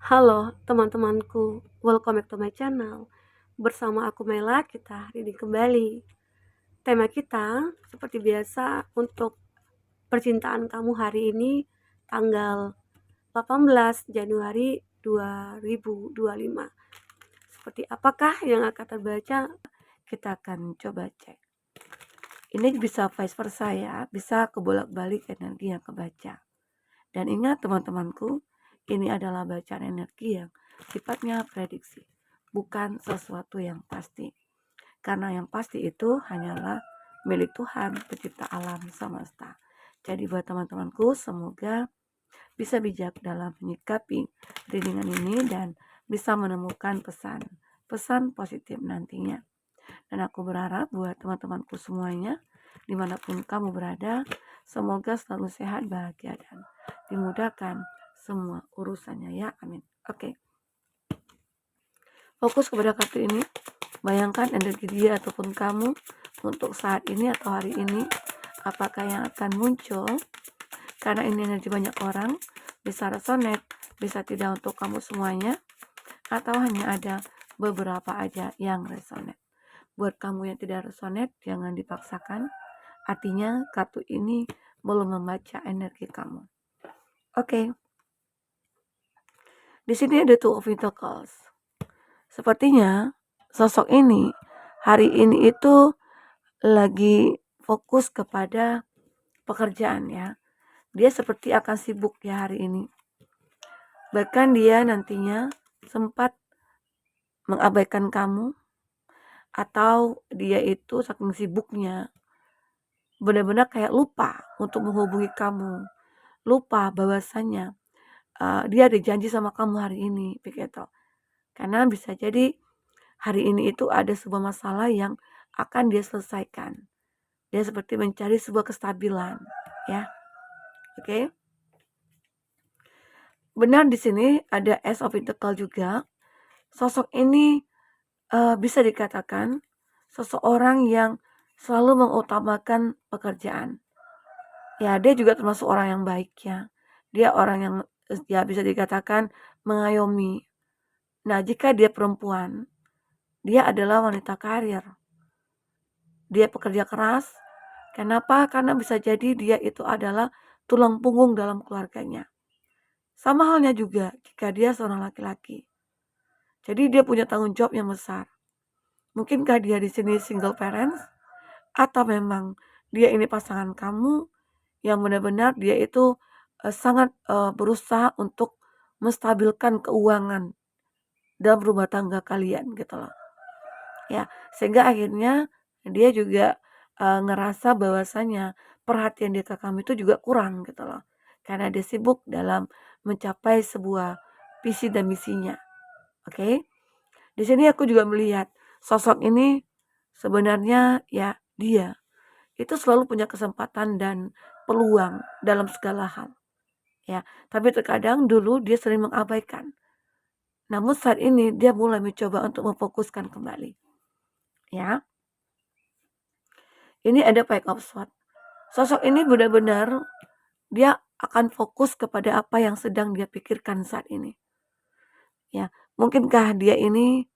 Halo teman-temanku, welcome back to my channel. Bersama aku Mela, kita reading kembali. Tema kita seperti biasa untuk percintaan kamu hari ini tanggal 18 Januari 2025. Seperti apakah yang akan terbaca? Kita akan coba cek. Ini bisa vice versa ya, bisa kebolak-balik energi yang kebaca. Dan ingat teman-temanku, ini adalah bacaan energi yang sifatnya prediksi, bukan sesuatu yang pasti. Karena yang pasti itu hanyalah milik Tuhan, pencipta alam semesta. Jadi buat teman-temanku, semoga bisa bijak dalam menyikapi readingan ini dan bisa menemukan pesan positif nantinya. Dan aku berharap buat teman-temanku semuanya, dimanapun kamu berada, semoga selalu sehat, bahagia, dan dimudahkan semua urusannya ya, amin. Oke. Fokus kepada kartu ini, bayangkan energi dia ataupun kamu untuk saat ini atau hari ini, apakah yang akan muncul, karena ini energi banyak orang, bisa resonate, bisa tidak untuk kamu semuanya, atau hanya ada beberapa aja yang resonate. Buat kamu yang tidak resonate, jangan dipaksakan. Artinya kartu ini belum membaca energi kamu. Oke. Di sini ada Two of Pentacles. Sepertinya sosok ini hari ini itu lagi fokus kepada pekerjaan ya. Dia seperti akan sibuk ya hari ini. Bahkan dia nantinya sempat mengabaikan kamu, atau dia itu saking sibuknya benar-benar kayak lupa untuk menghubungi kamu, lupa bahwasannya dia ada janji sama kamu hari ini, begitu. Karena bisa jadi hari ini itu ada sebuah masalah yang akan dia selesaikan. Dia seperti mencari sebuah kestabilan, ya. Oke. Benar di sini ada Ace of Pentacles juga. Sosok ini bisa dikatakan seseorang yang selalu mengutamakan pekerjaan. Ya, dia juga termasuk orang yang baik ya. Dia orang yang ya bisa dikatakan mengayomi. Nah, jika dia perempuan, dia adalah wanita karir. Dia pekerja keras. Kenapa? Karena bisa jadi dia itu adalah tulang punggung dalam keluarganya. Sama halnya juga jika dia seorang laki-laki. Jadi dia punya tanggung jawab yang besar. Mungkinkah dia di sini single parents? Atau memang dia ini pasangan kamu yang benar-benar dia itu sangat berusaha untuk menstabilkan keuangan dalam rumah tangga kalian gitu loh. Ya, sehingga akhirnya dia juga ngerasa bahwasanya perhatian dia ke kamu itu juga kurang gitu loh. Karena dia sibuk dalam mencapai sebuah visi dan misinya. Oke. Di sini aku juga melihat sosok ini sebenarnya ya dia itu selalu punya kesempatan dan peluang dalam segala hal. Ya, tapi terkadang dulu dia sering mengabaikan. Namun saat ini dia mulai mencoba untuk memfokuskan kembali. Ya. Ini ada Page of Swords. Sosok ini benar-benar dia akan fokus kepada apa yang sedang dia pikirkan saat ini. Ya, mungkinkah dia ini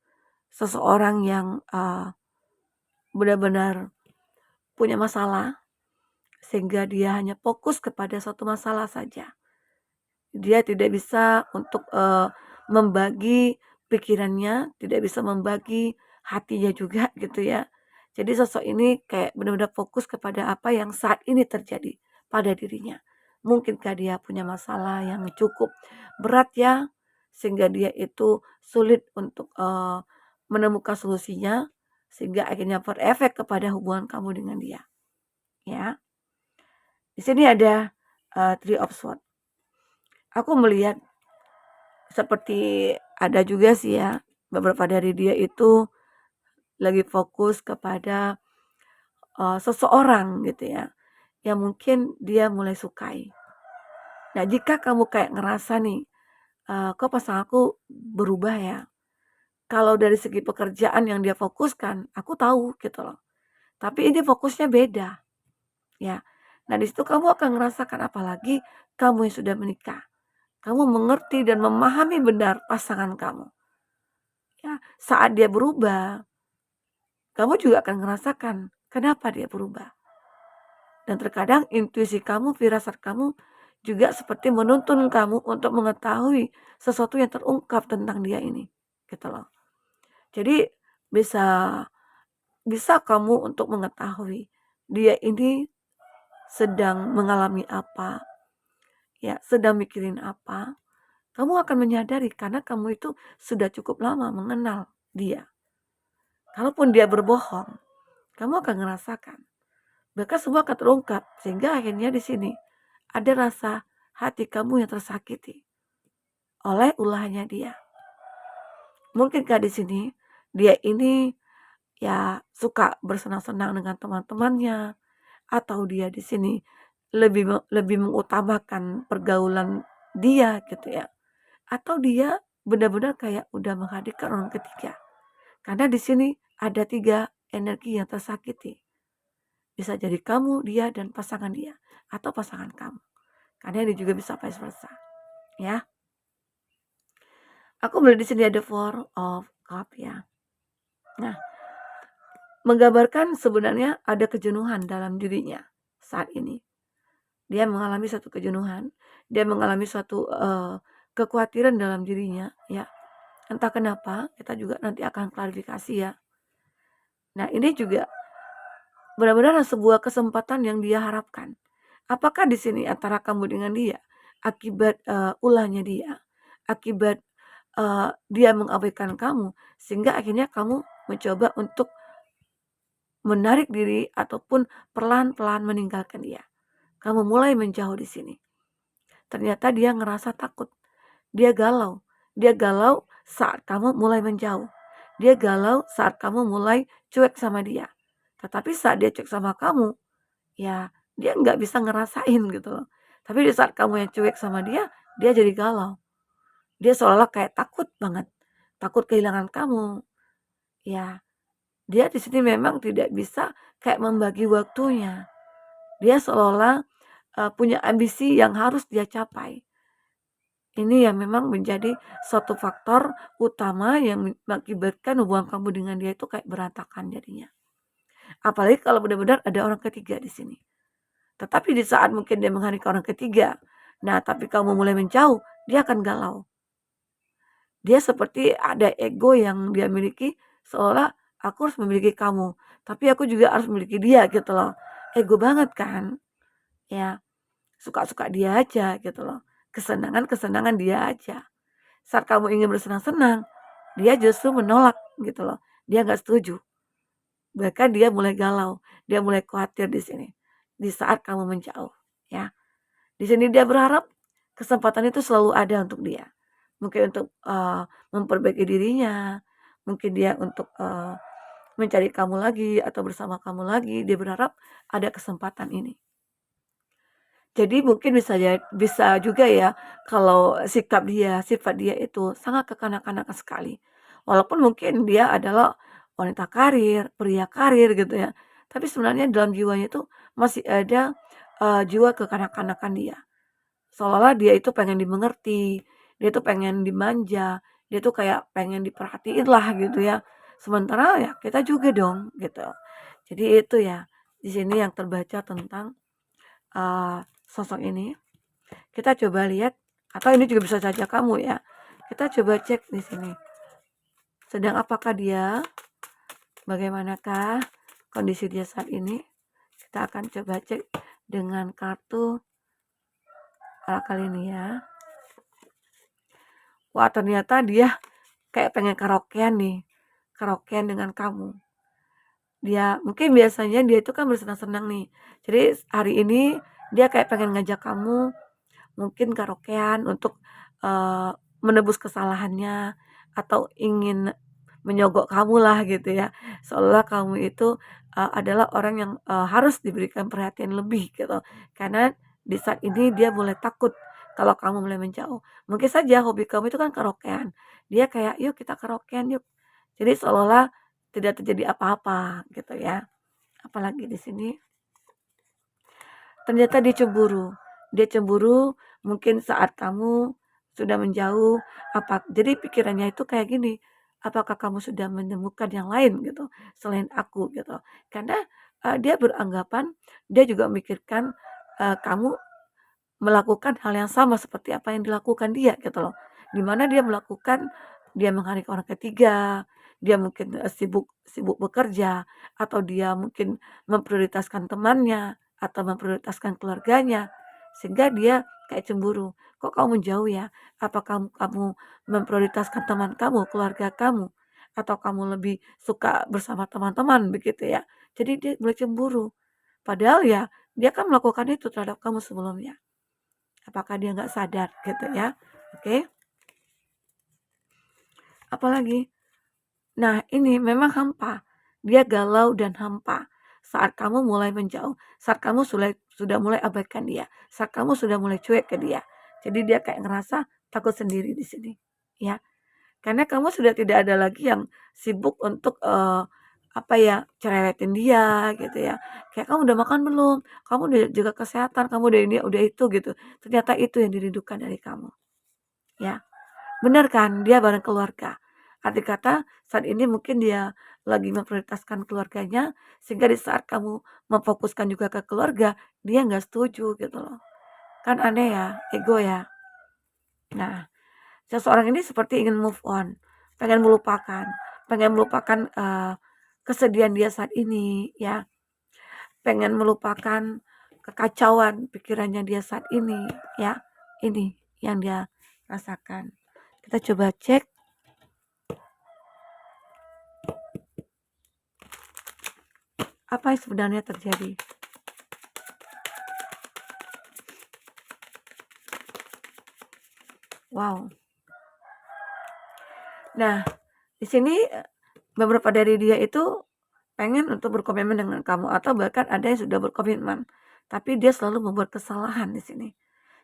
seseorang yang benar-benar punya masalah sehingga dia hanya fokus kepada satu masalah saja. Dia tidak bisa untuk membagi pikirannya, tidak bisa membagi hatinya juga gitu ya. Jadi sosok ini kayak benar-benar fokus kepada apa yang saat ini terjadi pada dirinya. Mungkinkah dia punya masalah yang cukup berat ya, sehingga dia itu sulit untuk menemukan solusinya, sehingga akhirnya berefek kepada hubungan kamu dengan dia. Ya, di sini ada Three of Swords. Aku melihat seperti ada juga sih ya, beberapa dari dia itu lagi fokus kepada seseorang gitu ya, yang mungkin dia mulai sukai. Nah, jika kamu kayak ngerasa nih, kok pasanganku berubah ya? Kalau dari segi pekerjaan yang dia fokuskan, aku tahu gitu loh. Tapi ini fokusnya beda, ya. Nah, di situ kamu akan ngerasakan apalagi kamu yang sudah menikah. Kamu mengerti dan memahami benar pasangan kamu. Ya, saat dia berubah, kamu juga akan merasakan kenapa dia berubah. Dan terkadang intuisi kamu, firasat kamu juga seperti menuntun kamu untuk mengetahui sesuatu yang terungkap tentang dia ini, gitu loh. Jadi bisa bisa kamu untuk mengetahui dia ini sedang mengalami apa, ya, sedang mikirin apa. Kamu akan menyadari karena kamu itu sudah cukup lama mengenal dia. Kalaupun dia berbohong, kamu akan merasakan. Bahkan semua akan terungkap sehingga akhirnya di sini ada rasa hati kamu yang tersakiti oleh ulahnya dia. Mungkinkah di sini dia ini ya suka bersenang-senang dengan teman-temannya, atau dia di sini lebih mengutamakan pergaulan dia gitu ya, atau dia benar-benar kayak udah menghadirkan orang ketiga. Karena di sini ada 3 energi yang tersakiti. Bisa jadi kamu, dia, dan pasangan dia, atau pasangan kamu. Karena ini juga bisa vice versa, ya. Aku melihat di sini ada Four of Cup ya. Nah, menggambarkan sebenarnya ada kejenuhan dalam dirinya saat ini. Dia mengalami satu kejenuhan, dia mengalami suatu kekhawatiran dalam dirinya, ya. Entah kenapa, kita juga nanti akan klarifikasi ya. Nah, ini juga benar-benar sebuah kesempatan yang dia harapkan. Apakah di sini antara kamu dengan dia akibat ulahnya dia, akibat dia mengabaikan kamu, sehingga akhirnya kamu mencoba untuk menarik diri ataupun pelan-pelan meninggalkan dia. Kamu mulai menjauh di sini. Ternyata dia ngerasa takut. Dia galau. Dia galau saat kamu mulai menjauh. Dia galau saat kamu mulai cuek sama dia. Tetapi saat dia cuek sama kamu, ya dia nggak bisa ngerasain gitu loh. Tapi di saat kamu yang cuek sama dia jadi galau. Dia seolah kayak takut banget. Takut kehilangan kamu. Ya, dia di sini memang tidak bisa kayak membagi waktunya. Dia seolah punya ambisi yang harus dia capai. Ini yang memang menjadi suatu faktor utama yang mengakibatkan hubungan kamu dengan dia itu kayak berantakan jadinya. Apalagi kalau benar-benar ada orang ketiga di sini. Tetapi di saat mungkin dia menghadirkan orang ketiga, nah tapi kamu mulai menjauh, dia akan galau. Dia seperti ada ego yang dia miliki, seolah aku harus memiliki kamu, tapi aku juga harus memiliki dia gitu loh. Ego banget kan? Ya, suka-suka dia aja gitu loh. Kesenangan-kesenangan dia aja. Saat kamu ingin bersenang-senang, dia justru menolak gitu loh. Dia nggak setuju. Bahkan dia mulai galau, dia mulai khawatir di sini. Di saat kamu menjauh, ya. Di sini dia berharap kesempatan itu selalu ada untuk dia. Mungkin untuk memperbaiki dirinya, mungkin dia untuk mencari kamu lagi atau bersama kamu lagi. Dia berharap ada kesempatan ini. Jadi mungkin bisa juga ya kalau sifat dia itu sangat kekanak-kanakan sekali. Walaupun mungkin dia adalah wanita karir, pria karir gitu ya. Tapi sebenarnya dalam jiwanya itu masih ada jiwa kekanak-kanakan dia. Seolah-olah dia itu pengen dimengerti, dia itu pengen dimanja, dia tuh kayak pengen diperhatiin lah gitu ya. Sementara ya kita juga dong gitu. Jadi itu ya di sini yang terbaca tentang sosok ini. Kita coba lihat, atau ini juga bisa saja kamu ya. Kita coba cek di sini. Sedang apakah dia? Bagaimanakah kondisi dia saat ini? Kita akan coba cek dengan kartu kali ini ya. Wah, ternyata dia kayak pengen karaokean nih. Karaokean dengan kamu. Dia mungkin biasanya dia itu kan bersenang-senang nih. Jadi hari ini dia kayak pengen ngajak kamu mungkin karaokean untuk menebus kesalahannya atau ingin menyogok kamu lah gitu ya. Seolah kamu itu adalah orang yang harus diberikan perhatian lebih gitu. Karena di saat ini dia mulai takut kalau kamu mulai menjauh. Mungkin saja hobi kamu itu kan karaokean. Dia kayak yuk kita karaokean yuk. Jadi seolah tidak terjadi apa-apa gitu ya. Apalagi di sini ternyata dia cemburu. Dia cemburu mungkin saat kamu sudah menjauh, jadi pikirannya itu kayak gini, apakah kamu sudah menemukan yang lain gitu selain aku gitu. Karena dia beranggapan, dia juga memikirkan kamu melakukan hal yang sama seperti apa yang dilakukan dia gitu loh. Di mana dia menghargai orang ketiga, dia mungkin sibuk sibuk bekerja, atau dia mungkin memprioritaskan temannya atau memprioritaskan keluarganya, sehingga dia kayak cemburu. Kok kamu menjauh ya? Apa kamu memprioritaskan teman kamu, keluarga kamu, atau kamu lebih suka bersama teman-teman begitu ya? Jadi dia mulai cemburu. Padahal ya dia kan melakukan itu terhadap kamu sebelumnya. Apakah dia nggak sadar gitu ya? Oke. Apalagi? Nah, ini memang hampa. Dia galau dan hampa saat kamu mulai menjauh, saat kamu sudah mulai abaikan dia, saat kamu sudah mulai cuek ke dia. Jadi dia kayak ngerasa takut sendiri di sini, ya. Karena kamu sudah tidak ada lagi yang sibuk untuk apa ya, cerewetin dia gitu ya. Kayak kamu udah makan belum? Kamu udah jaga kesehatan, kamu udah ini, udah itu gitu. Ternyata itu yang dirindukan dari kamu, ya. Benar kan? Dia bareng keluarga. Arti kata saat ini mungkin dia lagi memprioritaskan keluarganya, sehingga di saat kamu memfokuskan juga ke keluarga, dia nggak setuju gitu loh. Kan aneh ya, ego ya. Nah, seseorang ini seperti ingin move on, pengen melupakan kesedihan dia saat ini ya, pengen melupakan kekacauan pikirannya dia saat ini ya. Ini yang dia rasakan. Kita coba cek apa yang sebenarnya terjadi. Wow. Nah, di sini beberapa dari dia itu pengen untuk berkomitmen dengan kamu, atau bahkan ada yang sudah berkomitmen, tapi dia selalu membuat kesalahan di sini.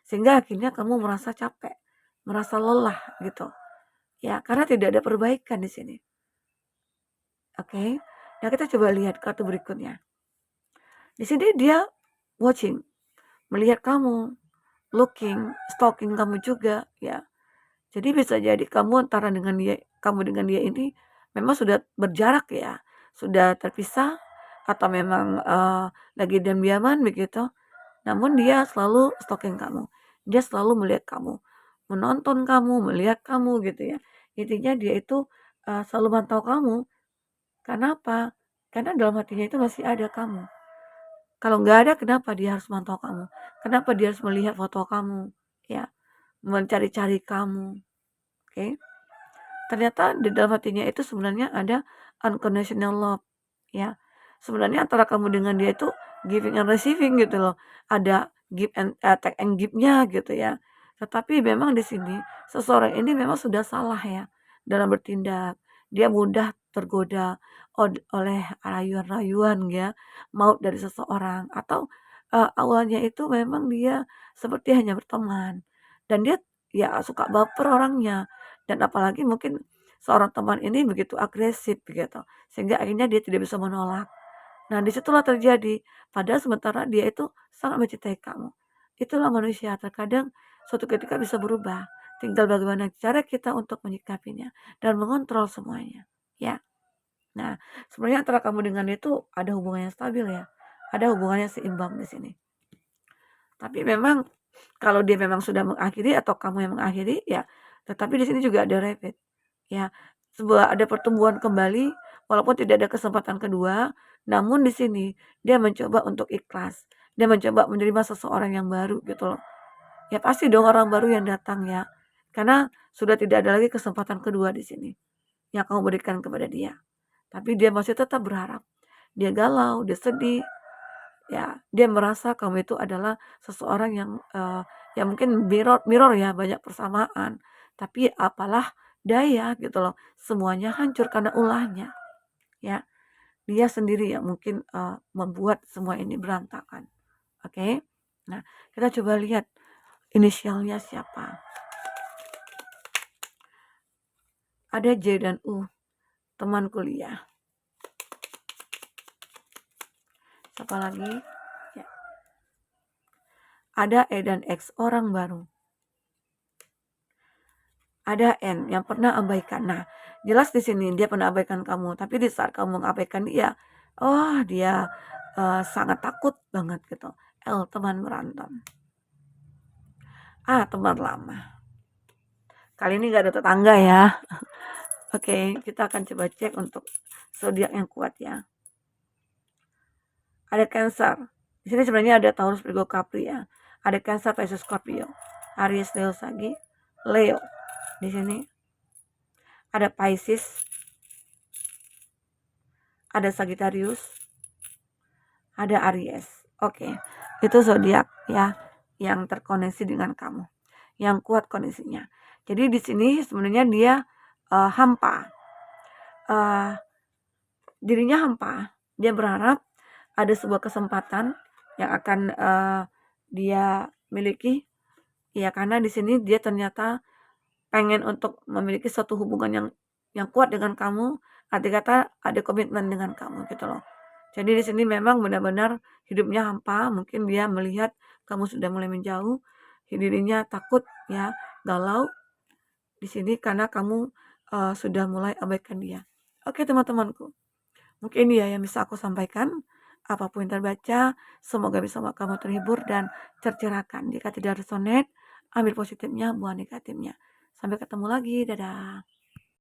Sehingga akhirnya kamu merasa capek, merasa lelah gitu. Ya, karena tidak ada perbaikan di sini. Oke. Nah, kita coba lihat kartu berikutnya. Di sini dia watching, melihat kamu, looking, stalking kamu juga ya. Jadi bisa jadi kamu dengan dia ini memang sudah berjarak ya, sudah terpisah, atau memang lagi diam-diaman begitu. Namun dia selalu stalking kamu, dia selalu melihat kamu, menonton kamu, melihat kamu gitu ya. Intinya dia itu selalu mantau kamu. Karena apa? Karena dalam hatinya itu masih ada kamu. Kalau nggak ada, kenapa dia harus mantau kamu? Kenapa dia harus melihat foto kamu? Ya, mencari-cari kamu. Oke. Ternyata di dalam hatinya itu sebenarnya ada unconditional love, ya. Sebenarnya antara kamu dengan dia itu giving and receiving gitu loh. Ada take and give-nya gitu ya. Tetapi memang di sini seseorang ini memang sudah salah ya dalam bertindak. Dia mudah tergoda oleh rayuan-rayuan ya, maut dari seseorang, atau awalnya itu memang dia seperti hanya berteman, dan dia ya suka baper orangnya. Dan apalagi mungkin seorang teman ini begitu agresif begitu, sehingga akhirnya dia tidak bisa menolak. Nah, disitulah terjadi, padahal sementara dia itu sangat mencintai kamu. Itulah manusia, terkadang suatu ketika bisa berubah. Tinggal bagaimana cara kita untuk menyikapinya dan mengontrol semuanya, ya. Nah, sebenarnya antara kamu dengan dia itu ada hubungan yang stabil ya. Ada hubungan yang seimbang di sini. Tapi memang kalau dia memang sudah mengakhiri atau kamu yang mengakhiri ya, tetapi di sini juga ada repeat. Ya, ada pertumbuhan kembali walaupun tidak ada kesempatan kedua, namun di sini dia mencoba untuk ikhlas. Dia mencoba menerima seseorang yang baru gitu loh. Ya pasti dong orang baru yang datang ya. Karena sudah tidak ada lagi kesempatan kedua di sini yang kamu berikan kepada dia. Tapi dia masih tetap berharap. Dia galau, dia sedih, ya dia merasa kamu itu adalah seseorang yang ya mungkin mirror ya, banyak persamaan, tapi apalah daya gitu loh, semuanya hancur karena ulahnya ya. Dia sendiri yang mungkin membuat semua ini berantakan. Oke. Nah, kita coba lihat inisialnya siapa. Ada J dan U, teman kuliah. Siapa lagi? Ya. Ada E dan X, orang baru. ada N yang pernah abaikan. Nah, jelas di sini dia pernah abaikan kamu, tapi di saat kamu mengabaikan dia, oh dia sangat takut banget gitu. L, teman berantem. A, teman lama. Kali ini gak ada tetangga ya. Oke, kita akan coba cek untuk zodiak yang kuat ya. Ada Cancer. Di sini sebenarnya ada Taurus, Virgo, Capri ya. Ada Cancer, Pisces, Scorpio, Aries, Leo, Sagi, Leo. Di sini ada Pisces, ada Sagittarius, ada Aries. Oke, itu zodiak ya yang terkoneksi dengan kamu, yang kuat kondisinya. Jadi di sini sebenarnya dia hampa, dirinya hampa. Dia berharap ada sebuah kesempatan yang akan dia miliki, ya karena di sini dia ternyata pengen untuk memiliki suatu hubungan yang kuat dengan kamu, arti kata ada komitmen dengan kamu gitu loh. Jadi di sini memang benar-benar hidupnya hampa, mungkin dia melihat kamu sudah mulai menjauh, dirinya takut ya, galau di sini karena kamu sudah mulai abaikan dia. Oke teman-temanku, mungkin ya yang bisa aku sampaikan. Apapun yang terbaca, semoga bisa membuat kamu terhibur dan tercerahkan. Jika tidak resonate, ambil positifnya, buang negatifnya. Sampai ketemu lagi, dadah.